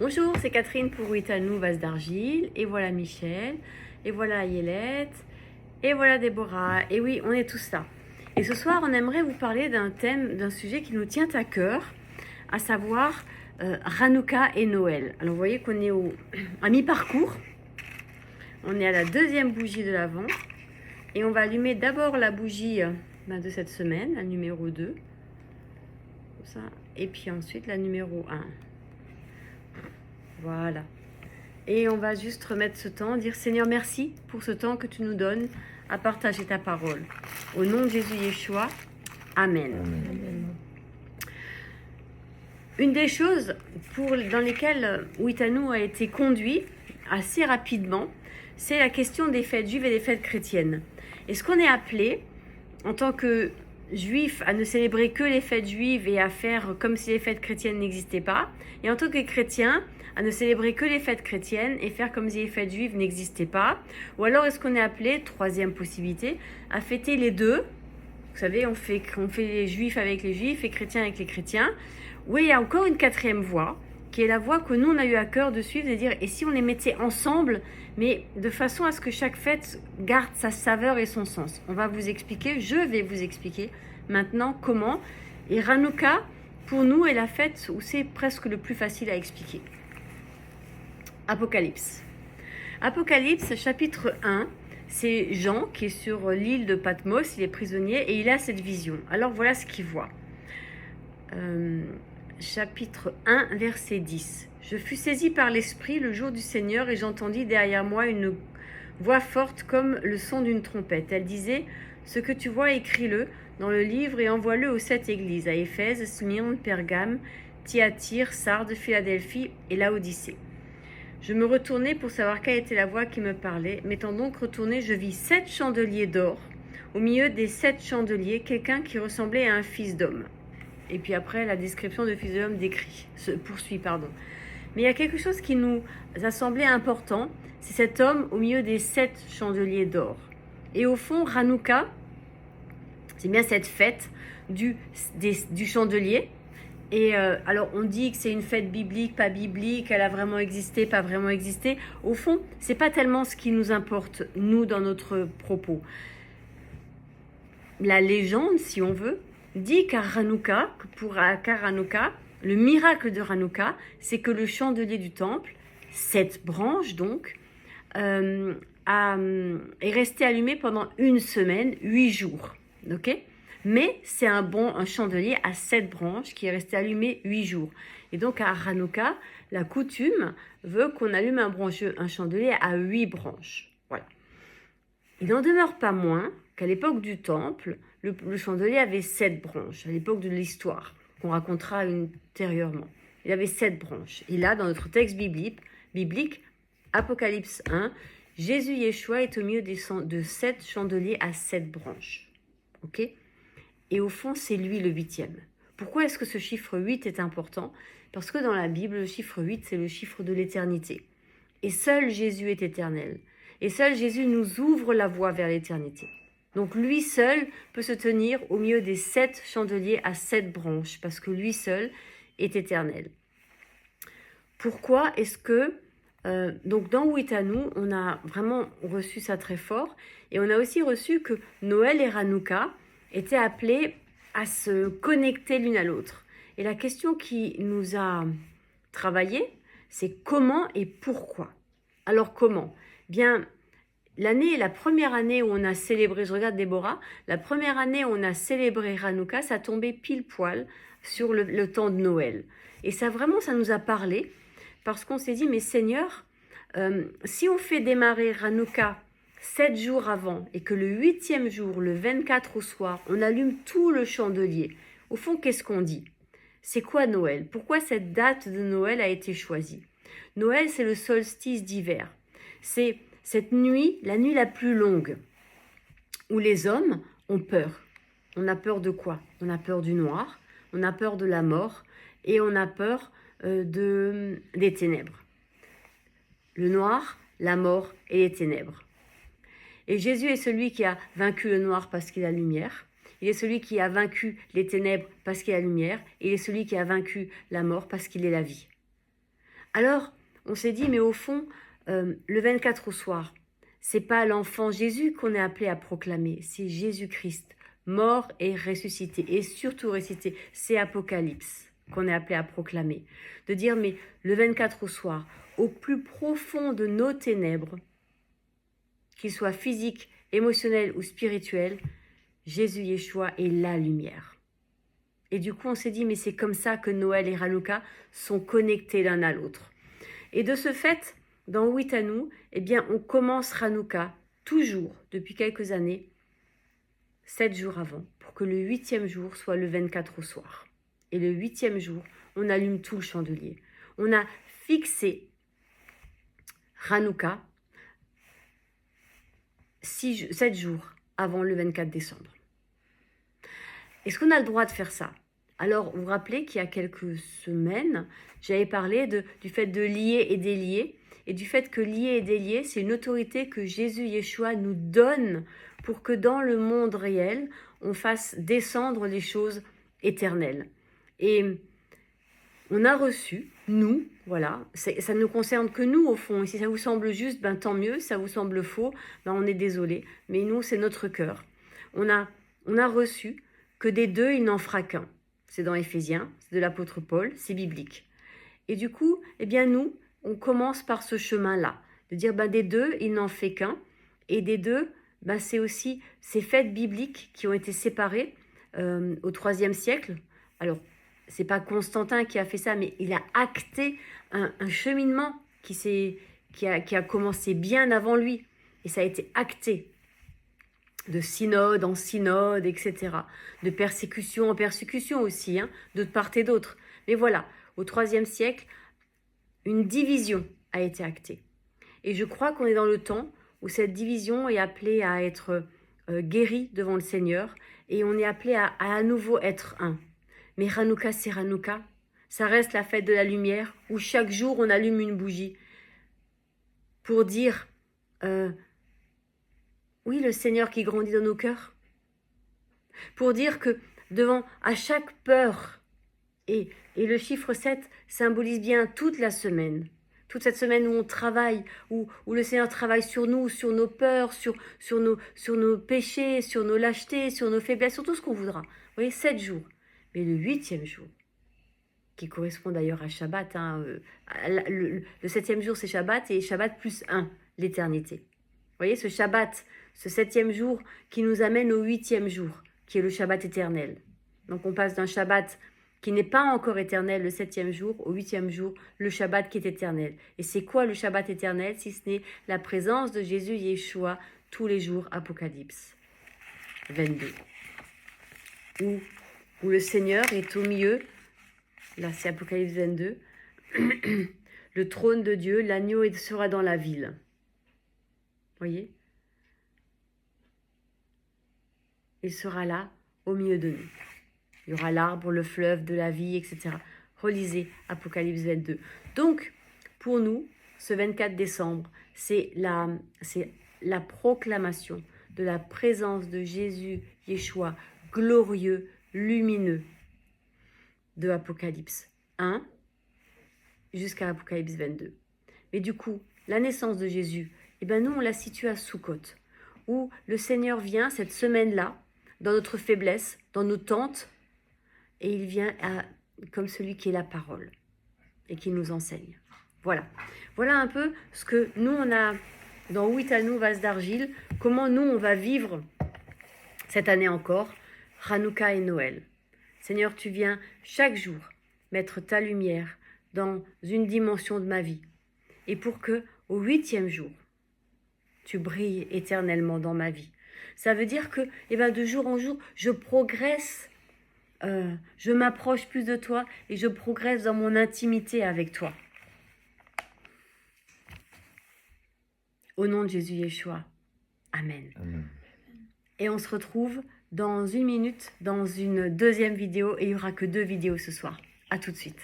Bonjour, c'est Catherine pour Huitanou, Vase d'Argile. Et voilà Michel. Et voilà Yélette. Et voilà Déborah. Et oui, on est tous là. Et ce soir, on aimerait vous parler d'un thème, d'un sujet qui nous tient à cœur, à savoir Hanouka et Noël. Alors vous voyez qu'on est à mi-parcours. On est à la deuxième bougie de l'Avent. Et on va allumer d'abord la bougie de cette semaine, la numéro 2. Comme ça. Et puis ensuite la numéro 1. Voilà. Et on va juste remettre ce temps, dire Seigneur, merci pour ce temps que tu nous donnes à partager ta parole. Au nom de Jésus Yeshua, Amen. Amen. Une des choses dans lesquelles Huitanou a été conduit assez rapidement, c'est la question des fêtes juives et des fêtes chrétiennes. Et ce qu'on est appelé, en tant que juif, à ne célébrer que les fêtes juives et à faire comme si les fêtes chrétiennes n'existaient pas, et en tant que chrétien, à ne célébrer que les fêtes chrétiennes et faire comme si les fêtes juives n'existaient pas, ou alors est-ce qu'on est appelé, troisième possibilité, à fêter les deux. Vous savez, on fait les juifs avec les juifs et chrétiens avec les chrétiens. Oui, il y a encore une quatrième voie, qui est la voie que nous, on a eu à cœur de suivre, de dire, et si on les mettait ensemble, mais de façon à ce que chaque fête garde sa saveur et son sens. On va vous expliquer, je vais vous expliquer maintenant comment. Et Hanouka, pour nous, est la fête où c'est presque le plus facile à expliquer. Apocalypse. Apocalypse, chapitre 1, c'est Jean qui est sur l'île de Patmos, il est prisonnier et il a cette vision. Alors voilà ce qu'il voit. Chapitre 1, verset 10. Je fus saisi par l'Esprit le jour du Seigneur et j'entendis derrière moi une voix forte comme le son d'une trompette. Elle disait, ce que tu vois, écris-le dans le livre et envoie-le aux 7 églises, à Éphèse, Smyrne, Pergame, Thyatire, Sardes, Philadelphie et Laodicée. Je me retournai pour savoir quelle était la voix qui me parlait. M'étant donc retourné, je vis 7 chandeliers d'or. Au milieu des 7 chandeliers, quelqu'un qui ressemblait à un fils d'homme. Et puis après, la description de fils de l'homme se poursuit. Mais il y a quelque chose qui nous a semblé important, c'est cet homme au milieu des 7 chandeliers d'or. Et au fond, Hanouka, c'est bien cette fête du chandelier. Et alors on dit que c'est une fête biblique, pas biblique, elle a vraiment existé, pas vraiment existé. Au fond, c'est pas tellement ce qui nous importe, nous, dans notre propos. La légende, si on veut, dit qu'à Hanouka, le miracle de Hanouka, c'est que le chandelier du temple, 7 branches donc, est resté allumé pendant une semaine, 8 jours. Ok ? Mais c'est un chandelier à 7 branches qui est resté allumé 8 jours. Et donc à Hanouka, la coutume veut qu'on allume un chandelier à 8 branches. Voilà. Il n'en demeure pas moins qu'à l'époque du temple, le chandelier avait 7 branches, à l'époque de l'histoire, qu'on racontera ultérieurement. Il avait 7 branches. Et là, dans notre texte biblique, Apocalypse 1, Jésus Yeshua est au milieu de 7 chandeliers à 7 branches. Ok ? Et au fond, c'est lui le 8e. Pourquoi est-ce que ce chiffre 8 est important ? Parce que dans la Bible, le chiffre 8, c'est le chiffre de l'éternité. Et seul Jésus est éternel. Et seul Jésus nous ouvre la voie vers l'éternité. Donc lui seul peut se tenir au milieu des 7 chandeliers à 7 branches, parce que lui seul est éternel. Pourquoi est-ce que... donc dans Huitanou, on a vraiment reçu ça très fort, et on a aussi reçu que Noël et Hanouka étaient appelés à se connecter l'une à l'autre. Et la question qui nous a travaillé, c'est comment et pourquoi. Alors comment ? Bien, la première année où on a célébré, je regarde Déborah, la première année où on a célébré Hanouka, ça tombait pile poil sur le temps de Noël. Et ça nous a parlé, parce qu'on s'est dit, mais Seigneur, si on fait démarrer Hanouka 7 jours avant et que le 8e jour, le 24 au soir, on allume tout le chandelier, au fond, qu'est-ce qu'on dit ? C'est quoi Noël ? Pourquoi cette date de Noël a été choisie ? Noël, c'est le solstice d'hiver. C'est cette nuit, la nuit la plus longue, où les hommes ont peur. On a peur de quoi ? On a peur du noir, on a peur de la mort et on a peur des ténèbres. Le noir, la mort et les ténèbres. Et Jésus est celui qui a vaincu le noir parce qu'il a la lumière. Il est celui qui a vaincu les ténèbres parce qu'il a la lumière. Et il est celui qui a vaincu la mort parce qu'il est la vie. Alors, on s'est dit, mais au fond, le 24 au soir, c'est pas l'enfant Jésus qu'on est appelé à proclamer, c'est Jésus-Christ, mort et ressuscité, et surtout ressuscité, c'est Apocalypse qu'on est appelé à proclamer. De dire, mais le 24 au soir, au plus profond de nos ténèbres, qu'il soit physique, émotionnel ou spirituel, Jésus Yeshua est la lumière. Et du coup, on s'est dit, mais c'est comme ça que Noël et Hanouka sont connectés l'un à l'autre. Et de ce fait, dans Huitanou, eh bien, on commence Hanouka toujours, depuis quelques années, 7 jours avant, pour que le 8e jour soit le 24 au soir. Et le 8e jour, on allume tout le chandelier. On a fixé Hanouka 7 jours avant le 24 décembre. Est-ce qu'on a le droit de faire ça? Alors, vous vous rappelez qu'il y a quelques semaines, j'avais parlé du fait de lier et délier, et du fait que lier et délier, c'est une autorité que Jésus Yeshua nous donne pour que dans le monde réel, on fasse descendre les choses éternelles. Et on a reçu, nous, voilà, ça ne concerne que nous au fond, et si ça vous semble juste, ben tant mieux, si ça vous semble faux, ben on est désolé, mais nous, c'est notre cœur. On a reçu que des deux, il n'en fera qu'un. C'est dans Éphésiens, c'est de l'apôtre Paul, c'est biblique. Et du coup, eh bien nous, on commence par ce chemin-là, de dire ben, des deux, il n'en fait qu'un, et des deux, ben, c'est aussi ces fêtes bibliques qui ont été séparées au IIIe siècle. Alors, c'est pas Constantin qui a fait ça, mais il a acté un cheminement qui a commencé bien avant lui, et ça a été acté. De synode en synode, etc. De persécution en persécution aussi, hein, de part et d'autre. Mais voilà, au IIIe siècle, une division a été actée. Et je crois qu'on est dans le temps où cette division est appelée à être guérie devant le Seigneur, et on est appelé à nouveau être un. Mais Hanouka, c'est Hanouka. Ça reste la fête de la lumière, où chaque jour on allume une bougie pour dire... oui, le Seigneur qui grandit dans nos cœurs. Pour dire que devant à chaque peur, et le chiffre 7 symbolise bien toute la semaine, toute cette semaine où on travaille, où le Seigneur travaille sur nous, sur nos peurs, sur nos péchés, sur nos lâchetés, sur nos faiblesses, sur tout ce qu'on voudra. Vous voyez, 7 jours. Mais le 8e jour, qui correspond d'ailleurs à Shabbat, hein, le 7e jour c'est Shabbat, et Shabbat plus 1, l'éternité. Vous voyez, ce Shabbat, ce 7e jour qui nous amène au 8e jour, qui est le Shabbat éternel. Donc on passe d'un Shabbat qui n'est pas encore éternel, le 7e jour, au 8e jour, le Shabbat qui est éternel. Et c'est quoi le Shabbat éternel, si ce n'est la présence de Jésus Yeshua tous les jours, Apocalypse 22. Où le Seigneur est au milieu, là c'est Apocalypse 22, le trône de Dieu, l'agneau sera dans la ville. Voyez? Il sera là, au milieu de nous. Il y aura l'arbre, le fleuve de la vie, etc. Relisez Apocalypse 22. Donc, pour nous, ce 24 décembre, c'est la proclamation de la présence de Jésus, Yeshua, glorieux, lumineux, de Apocalypse 1 jusqu'à Apocalypse 22. Mais du coup, la naissance de Jésus, eh ben nous, on la situe à Sukkot, où le Seigneur vient cette semaine-là, dans notre faiblesse, dans nos tentes, et il vient comme celui qui est la parole, et qui nous enseigne. Voilà. Voilà un peu ce que nous, on a dans Huitanou, Vase d'Argile, comment nous, on va vivre cette année encore, Hanouka et Noël. Seigneur, tu viens chaque jour mettre ta lumière dans une dimension de ma vie, et pour que au 8e jour, tu brilles éternellement dans ma vie. Ça veut dire que de jour en jour, je progresse, je m'approche plus de toi et je progresse dans mon intimité avec toi. Au nom de Jésus Yeshua. Amen. Amen. Et on se retrouve dans 1 minute dans une deuxième vidéo, et il n'y aura que 2 vidéos ce soir. À tout de suite.